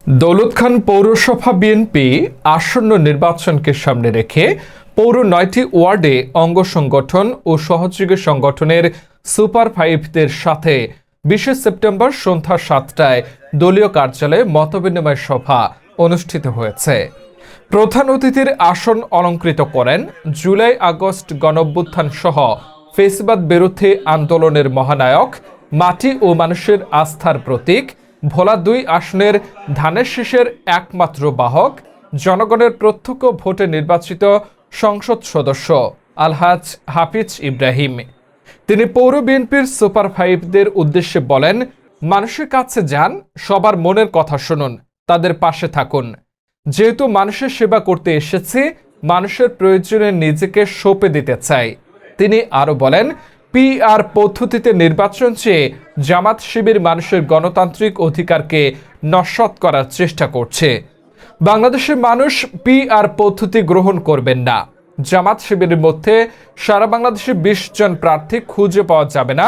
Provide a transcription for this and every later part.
দৌলত খান পৌরসভা বিএনপি আসন্ন নির্বাচনকে সামনে রেখে পৌর ৯টি ওয়ার্ডে অঙ্গ সংগঠন ও সহযোগী সংগঠনের সুপার ফাইভদের সাথে ২০ সেপ্টেম্বর সন্ধ্যা ৭টায় দলীয় কার্যালয়ে মতবিনিময় সভা অনুষ্ঠিত হয়েছে। প্রধান অতিথির আসন অলংকৃত করেন জুলাই আগস্ট গণঅভ্যুত্থান সহ ফ্যাসিবাদ বিরোধী আন্দোলনের মহানায়ক, মাটি ও মানুষের আস্থার প্রতীক, ভোলা ২ আসনের ধানের শীষের একমাত্র বাহক, জনগণের প্রত্যক্ষ ভোটে নির্বাচিত সংসদ সদস্য আলহাজ হাফিজ ইব্রাহিম। তিনি পৌর বিএনপির সুপার ফাইভদের উদ্দেশ্যে বলেন, মানুষের কাছে যান, সবার মনের কথা শুনুন, তাদের পাশে থাকুন। যেহেতু মানুষের সেবা করতে এসেছি, মানুষের প্রয়োজনে নিজেকে সঁপে দিতে চাই। তিনি আরও বলেন, পিআর পদ্ধতিতে নির্বাচন চেয়ে জামাত শিবির মানুষের গণতান্ত্রিক অধিকারকে নস্যাৎ করার চেষ্টা করছে। বাংলাদেশের মানুষ পিআর পদ্ধতি গ্রহণ করবেন না। জামাত শিবিরের মধ্যে সারা বাংলাদেশে ২০ জন প্রার্থী খুঁজে পাওয়া যাবে না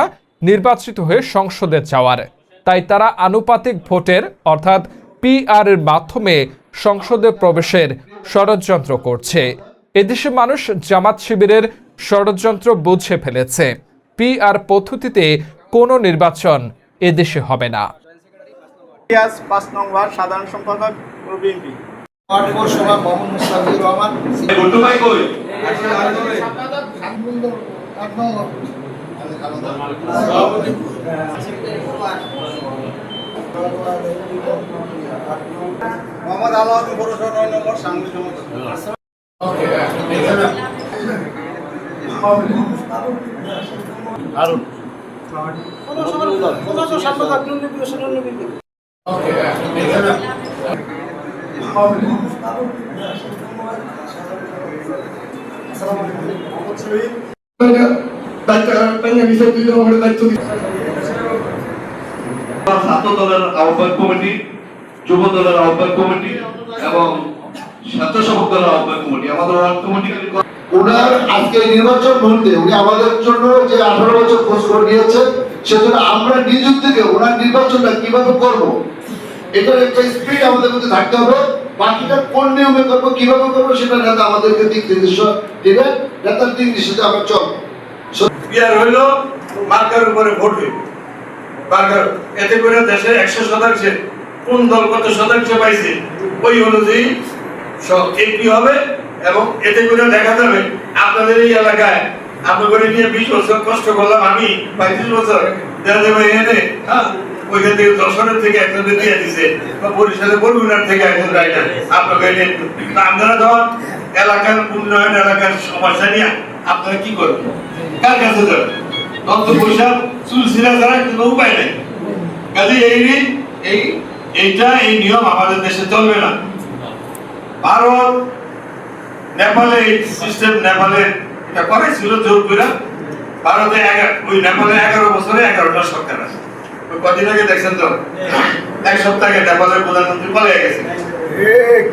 নির্বাচিত হয়ে সংসদে যাওয়ার। তাই তারা আনুপাতিক ভোটের অর্থাৎ পিআর এর মাধ্যমে সংসদে প্রবেশের ষড়যন্ত্র করছে। এদেশে মানুষ জামাত শিবিরের ষড়যন্ত্র বুঝে ফেলেছে। পিআর পদ্ধতিতে কোনো নির্বাচন এদেশে হবে না। ৫ নং ওয়ার্ড সাধারণ সম্পাদক বিএনপি। মোহাম্মদ আলাউদ্দিন পৌরসভা ৯ নম্বর সাংবাদিক সম্পাদক। আরুন ছাত্র দলের আহ্বায়ক কমিটি, যুব দলের আহ্বায়ক কমিটি এবং স্বেচ্ছাসেবক দলের আহ্বায়ক কমিটি, আমাদের কমিটি ওনার আজকে নির্বাচন মুহূর্তে উনি আমাদের জন্য যে 18 বছর খোঁজ করে নিয়েছেন, সেজন্য আমরা নিজ থেকে ওনার নির্বাচনটা কিভাবে করব, এটার একটা স্পিড আমাদের মধ্যে থাকতে হবে। বাকিটা কোন নিয়মে করবো, কিভাবে করবো, সেটা নেতা আমাদেরকে দিক নির্দেশ দিবেন। নেতার দিক নির্দেশে আমরা চলবো। বিয়ার হইল মার্কার উপরে ভোট হইল, মার্কার এতে করে দেশে 100% কোন দল কত শতাংশ পাইছে ওই অনুযায়ী সব এমপি হবে এবং এতে করে দেখা যাবে আপনাদের এই এলাকায় আপনাদের নিয়ে 20 বছর কষ্ট করলাম আমি, 35 বছর দেখা যাবে এনে ওইখান থেকে যশোরের থেকে একজনের দিয়ে দিছে বা বরিশালের বরগুনার থেকে একজন রাইটার আপনাকে আপনারা ধর এলাকার উন্নয়ন, এলাকার সমস্যা নিয়ে আপনারা কি করবেন, কার কাছে যাবেন? তত পয়সা চুল ছিঁড়া ছাড়া কোনো উপায় নেই। কাজে এই নিয়ম আমাদের দেশে চলবে না। ভারত, নেপালে এই সিস্টেম, নেপালে এটা করেছিল জোর করে। ভারতে ওই নেপালে 11 বছরে 11টা সরকার আছে। কদিন আগে দেখছেন তো, এক সপ্তাহ আগে নেপালের প্রধানমন্ত্রী পালিয়ে গেছে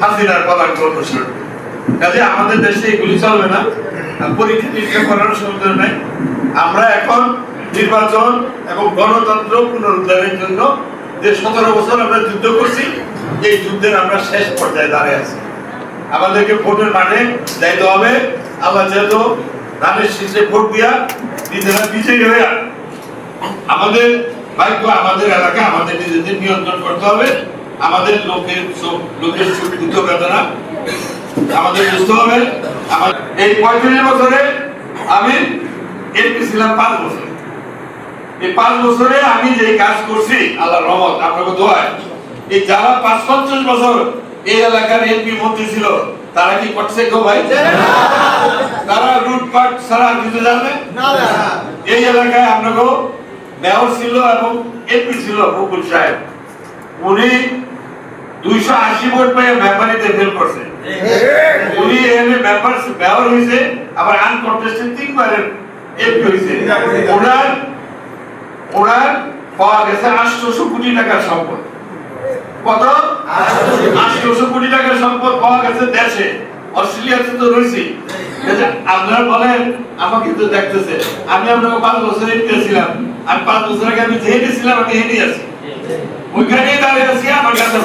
হাসিনার পলায়ন অনুসরণ। কাজে আমাদের দেশে এগুলি চলবে না, পরীক্ষা নিরীক্ষা করার সুযোগ নাই। আমরা এখন নির্বাচন এবং গণতন্ত্র পুনরুদ্ধারের জন্য যে 17 বছর আমরা যুদ্ধ করছি, এই যুদ্ধের আমরা শেষ পর্যায়ে দাঁড়িয়ে আছি। আমাদেরকে ভোটের মাঠে যাইতে হবে। আল্লাহ যেহেতু ধানের শীষে ভোট দিয়া নিজেরা বিজয়ী হয়ে আমাদের ভাগ্য, আমাদের এলাকা আমাদের নিজেদের নিয়ন্ত্রণ করতে হবে। আমাদের লোকের সুখ দুঃখ বেদনা আমাদের বুঝতে হবে। আমার এই 35 বছরে আমি এমপি ছিলাম 5 বছর। এই 5 বছরে আমি যে কাজ করছি, আল্লাহর রহমত, আপনাকে দোয়ায়, এই যারা 50 বছর এই এলাকার এমপি মন্ত্রী ছিল, তারা কি করছে গো ভাই? তারা লুটপাট ছাড়া কিছু জানে না। এই এলাকায় আপনাকে মেয়র ছিল এবং এমপি ছিল বকুল সাহেব, উনি 280 ভোট পেয়ে মেম্বারিতে ফেল করছে। উনি এমএ মেম্বার মেয়র হয়েছে, আবার আনকন্টেস্টেড 3 বারের এমপি হয়েছে। ওনার পাওয়া গেছে 800 কোটি টাকার সম্পদ। কত? 800 কোটি টাকার সম্পদ পাওয়া গেছে দেশে। অস্ট্রেলিয়াতে তো রয়েছি। আপনারা বলেন, আমাকে তো দেখতেছে, আমি আপনাকে 5 বছর এমপি ছিলাম। আমি 5 বছর আগে আমি যেহেতু ছিলাম, আমি হেঁটে আছি, ওইখানেই দাঁড়িয়ে আছি, আমার কাছে